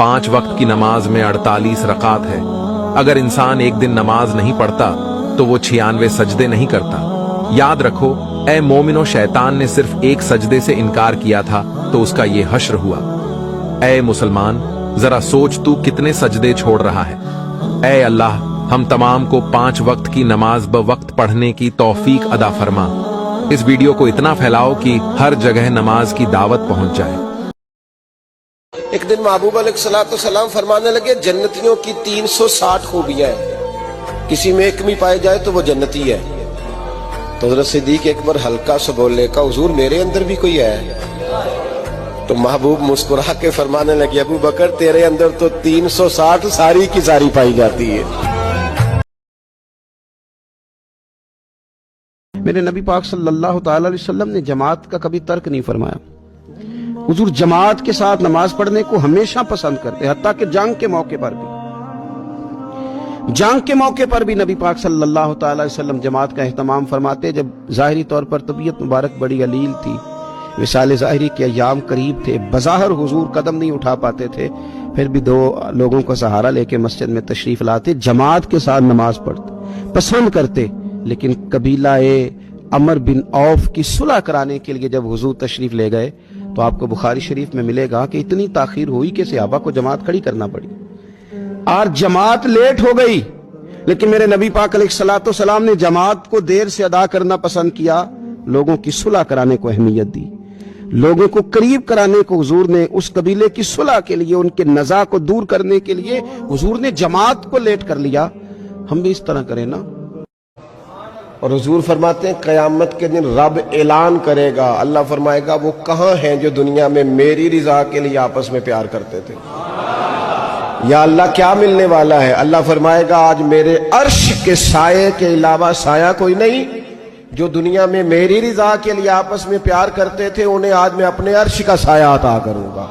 5 वक्त की नमाज में 48 रकात है। अगर इंसान एक दिन नमाज नहीं पढ़ता तो वो 96 सजदे नहीं करता। याद रखो, ए मोमिनो, शैतान ने सिर्फ एक सजदे से इनकार किया था तो उसका ये हश्र हुआ। ए मुसलमान, जरा सोच तू कितने सजदे छोड़ रहा है। ए अल्लाह, हम तमाम को 5 वक्त की नमाज ब वक्त पढ़ने की तौफीक अदा फरमा। इस वीडियो को इतना फैलाओ कि हर जगह नमाज की दावत पहुंच जाए। एक दिन महबूब अलैहिस्सलाम फरमाने लगे, जन्नतियों की 360 खूबियां हैं, किसी में एक भी पाए जाए तो वो जन्नती है। तो हज़रत सिद्दीक़ अकबर हल्का सा बोले, का हुजूर मेरे अंदर भी कोई है? तो महबूब मुस्कुरा के फरमाने लगे, अबू बकर तेरे अंदर तो 360 सारी की सारी पाई जाती है। मेरे नबी पाक सल्लल्लाहु तआला अलैहि वसल्लम ने जमात का कभी तर्क नहीं फरमाया। हुजूर जमात के साथ नमाज पढ़ने को हमेशा पसंद करते, हत्ता कि जंग के मौके पर भी नबी पाक सल्लल्लाहु तआला अलैहि वसल्लम जमात का एहतमाम फरमाते। जब ज़ाहिरी तौर पर तबीयत मुबारक बड़ी अलील थी, विसाल ज़ाहिरी के अय्याम करीब थे, बज़ाहिर हुजूर कदम नहीं उठा पाते थे, फिर भी 2 लोगों का सहारा लेके मस्जिद में तशरीफ लाते, जमात के साथ नमाज पढ़ते पसंद करते। लेकिन कबीला अमर बिन औफ की सुलह कराने के लिए जब हुजूर तशरीफ ले गए तो आपको बुखारी शरीफ में मिलेगा कि इतनी ताखीर हुई कि सहाबा को जमात खड़ी करना पड़ी और जमात लेट हो गई। लेकिन मेरे नबी पाक अलैहिस्सलाम ने जमात को देर से अदा करना पसंद किया, लोगों की सुलह कराने को अहमियत दी, लोगों को करीब कराने को हुजूर ने उस कबीले की सुलह के लिए, उनके नज़ा को दूर करने के लिए हुजूर ने जमात को लेट कर लिया। हम भी इस तरह करें ना। और हुजूर फरमाते हैं, क़यामत के दिन रब ऐलान करेगा, अल्लाह फरमाएगा, वो कहाँ हैं जो दुनिया में मेरी रिजा के लिए आपस में प्यार करते थे? या अल्लाह क्या मिलने वाला है? अल्लाह फरमाएगा, आज मेरे अर्श के साये के अलावा साया कोई नहीं। जो दुनिया में मेरी रिजा के लिए आपस में प्यार करते थे, उन्हें आज मैं अपने अर्श का साया अता करूंगा।